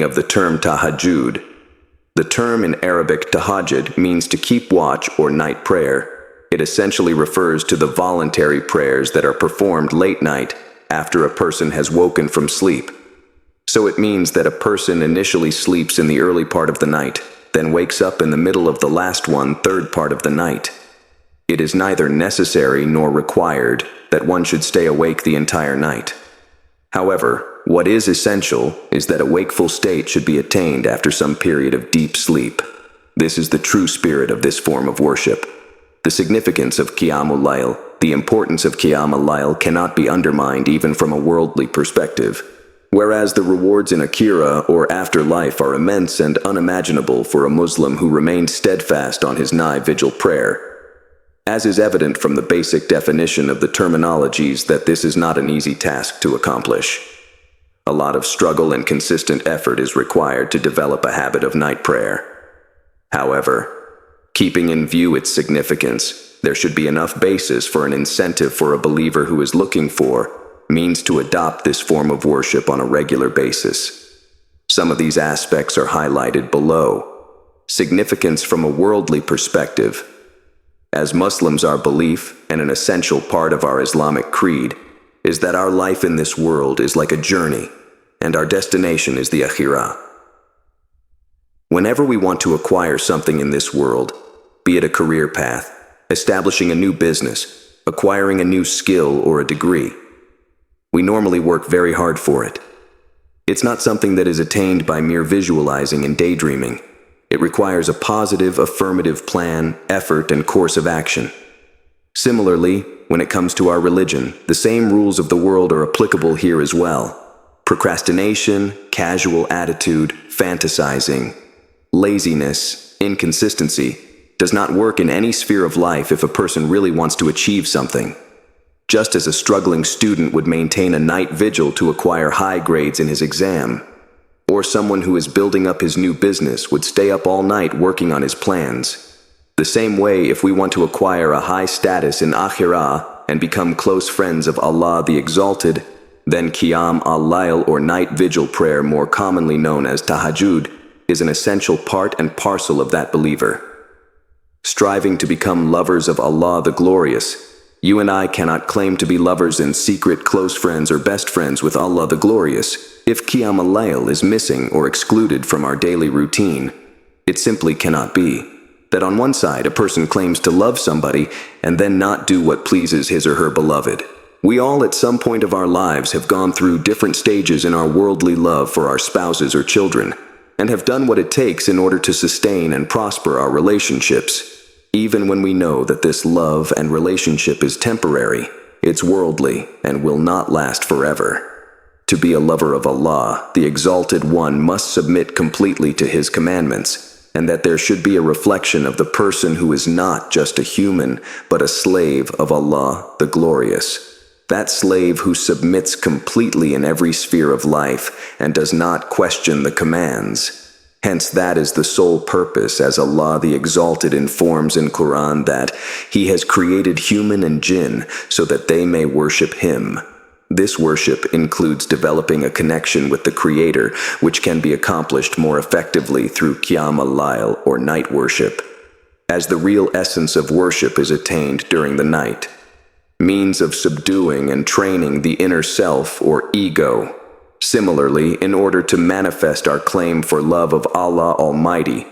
meaning of the term Tahajjud. The term in Arabic Tahajjud means to keep watch or night prayer. It essentially refers to the voluntary prayers that are performed late night after a person has woken from sleep. So it means that a person initially sleeps in the early part of the night, then wakes up in the middle of the last third part of the night. It is neither necessary nor required that one should stay awake the entire night. However, what is essential is that a wakeful state should be attained after some period of deep sleep. This is the true spirit of this form of worship. The significance of Qiyyam al-Lail, the importance of Qiyyam al-Lail cannot be undermined even from a worldly perspective. Whereas the rewards in Akhirah or afterlife are immense and unimaginable for a Muslim who remained steadfast on his vigil prayer. As is evident from the basic definition of the terminologies that this is not an easy task to accomplish. A lot of struggle and consistent effort is required to develop a habit of night prayer. However, keeping in view its significance, there should be enough basis for an incentive for a believer who is looking for means to adopt this form of worship on a regular basis. Some of these aspects are highlighted below. Significance from a worldly perspective. As Muslims, our belief, and an essential part of our Islamic creed, is that our life in this world is like a journey, and our destination is the Akhirah. Whenever we want to acquire something in this world, be it a career path, establishing a new business, acquiring a new skill or a degree, we normally work very hard for it. It's not something that is attained by mere visualizing and daydreaming. It requires a positive, affirmative plan, effort, and course of action. Similarly, when it comes to our religion, the same rules of the world are applicable here as well. Procrastination, casual attitude, fantasizing, laziness, inconsistency does not work in any sphere of life if a person really wants to achieve something. Just as a struggling student would maintain a night vigil to acquire high grades in his exam, or someone who is building up his new business would stay up all night working on his plans. The same way, if we want to acquire a high status in Akhirah and become close friends of Allah the Exalted, then Qiyyam al-Lail or night vigil prayer, more commonly known as Tahajjud, is an essential part and parcel of that believer. Striving to become lovers of Allah the Glorious, you and I cannot claim to be lovers in secret, close friends or best friends with Allah the Glorious if Qiyyam al-Lail is missing or excluded from our daily routine. It simply cannot be that on one side a person claims to love somebody and then not do what pleases his or her beloved. We all at some point of our lives have gone through different stages in our worldly love for our spouses or children, and have done what it takes in order to sustain and prosper our relationships. Even when we know that this love and relationship is temporary, it's worldly, and will not last forever. To be a lover of Allah, the Exalted One must submit completely to His commandments, and that there should be a reflection of the person who is not just a human, but a slave of Allah the Glorious. That slave who submits completely in every sphere of life and does not question the commands. Hence, that is the sole purpose, as Allah the Exalted informs in Quran, that He has created human and jinn so that they may worship Him. This worship includes developing a connection with the Creator, which can be accomplished more effectively through Qiyyam al-Lail or night worship, as the real essence of worship is attained during the night. Means of subduing and training the inner self or ego. Similarly, in order to manifest our claim for love of Allah Almighty,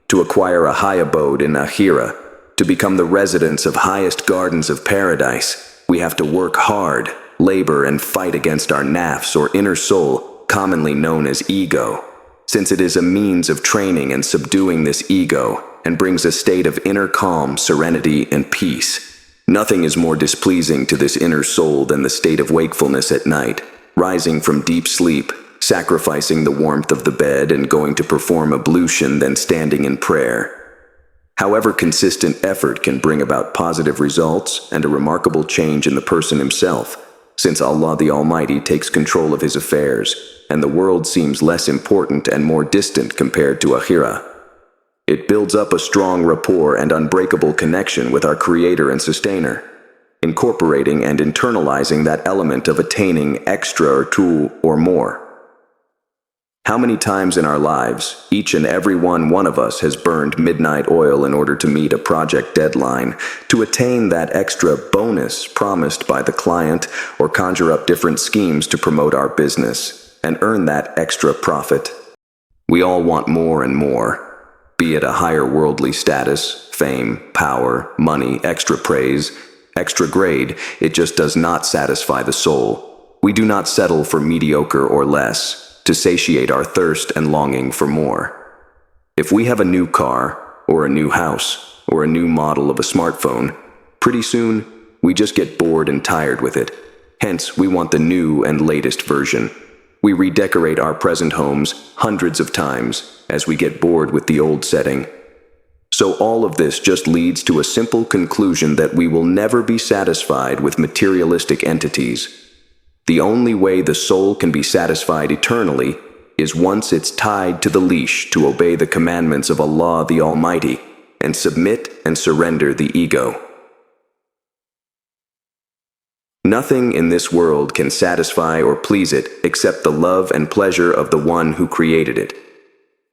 to acquire a high abode in Akhirah, to become the residents of highest gardens of paradise, we have to work hard, labor and fight against our nafs or inner soul, commonly known as ego, since it is a means of training and subduing this ego and brings a state of inner calm, serenity, and peace. Nothing is more displeasing to this inner soul than the state of wakefulness at night, rising from deep sleep, sacrificing the warmth of the bed and going to perform ablution, then standing in prayer. However, consistent effort can bring about positive results and a remarkable change in the person himself, since Allah the Almighty takes control of His affairs, and the world seems less important and more distant compared to Akhirah. It builds up a strong rapport and unbreakable connection with our Creator and Sustainer, incorporating and internalizing that element of attaining extra or two or more. How many times in our lives, each and every one of us has burned midnight oil in order to meet a project deadline, to attain that extra bonus promised by the client, or conjure up different schemes to promote our business and earn that extra profit? We all want more and more, be it a higher worldly status, fame, power, money, extra praise, extra grade. It just does not satisfy the soul. We do not settle for mediocre or less to satiate our thirst and longing for more. If we have a new car, or a new house, or a new model of a smartphone, pretty soon we just get bored and tired with it. Hence, we want the new and latest version. We redecorate our present homes hundreds of times as we get bored with the old setting. So all of this just leads to a simple conclusion that we will never be satisfied with materialistic entities. The only way the soul can be satisfied eternally is once it's tied to the leash to obey the commandments of Allah the Almighty and submit and surrender the ego. Nothing in this world can satisfy or please it except the love and pleasure of the one who created it.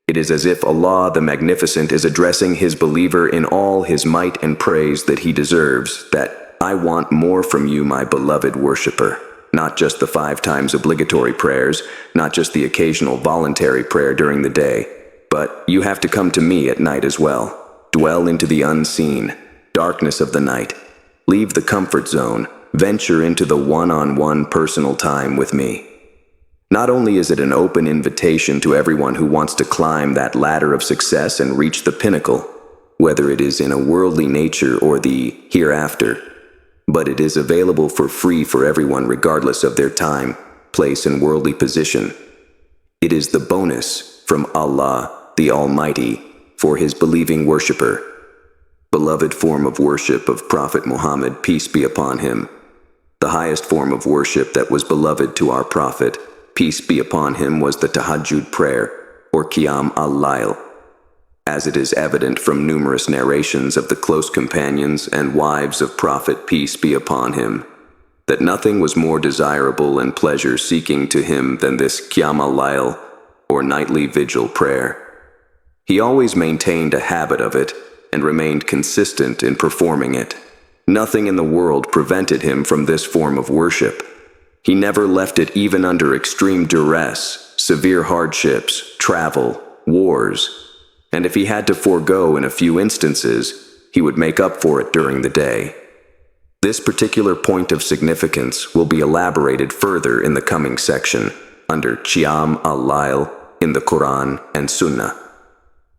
It is as if Allah the Magnificent is addressing his believer in all his might and praise that he deserves, that I want more from you, my beloved worshipper. Not just the 5 times obligatory prayers, not just the occasional voluntary prayer during the day, but you have to come to me at night as well. Dwell into the unseen, darkness of the night. Leave the comfort zone, venture into the one-on-one personal time with me. Not only is it an open invitation to everyone who wants to climb that ladder of success and reach the pinnacle, whether it is in a worldly nature or the hereafter, but it is available for free for everyone regardless of their time, place, and worldly position. It is the bonus from Allah, the Almighty, for his believing worshipper. Beloved form of worship of Prophet Muhammad, peace be upon him. The highest form of worship that was beloved to our Prophet, peace be upon him, was the Tahajjud prayer, or Qiyyam al-Lail. As it is evident from numerous narrations of the close companions and wives of Prophet, peace be upon him, that nothing was more desirable and pleasure-seeking to him than this Qiyyam al-Lail, or nightly vigil prayer. He always maintained a habit of it and remained consistent in performing it. Nothing in the world prevented him from this form of worship. He never left it even under extreme duress, severe hardships, travel, wars, and if he had to forego in a few instances, he would make up for it during the day. This particular point of significance will be elaborated further in the coming section, under Qiyyam al-Lail in the Quran and Sunnah.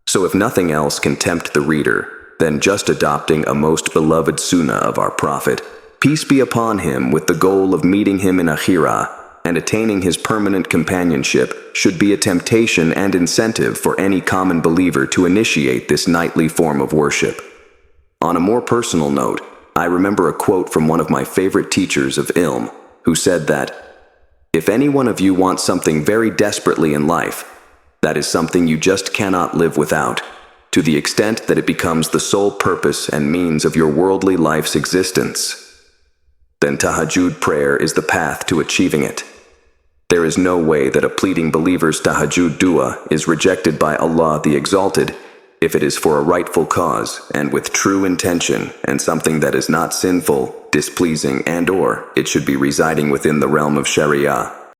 So if nothing else can tempt the reader, then just adopting a most beloved Sunnah of our Prophet, peace be upon him, with the goal of meeting him in Akhirah and attaining his permanent companionship, should be a temptation and incentive for any common believer to initiate this nightly form of worship. On a more personal note, I remember a quote from one of my favorite teachers of ilm, who said that, "If any one of you wants something very desperately in life, that is something you just cannot live without, to the extent that it becomes the sole purpose and means of your worldly life's existence, then Tahajjud prayer is the path to achieving it. There is no way that a pleading believer's Tahajjud dua is rejected by Allah the Exalted, if it is for a rightful cause and with true intention and something that is not sinful, displeasing, and/or it should be residing within the realm of Sharia.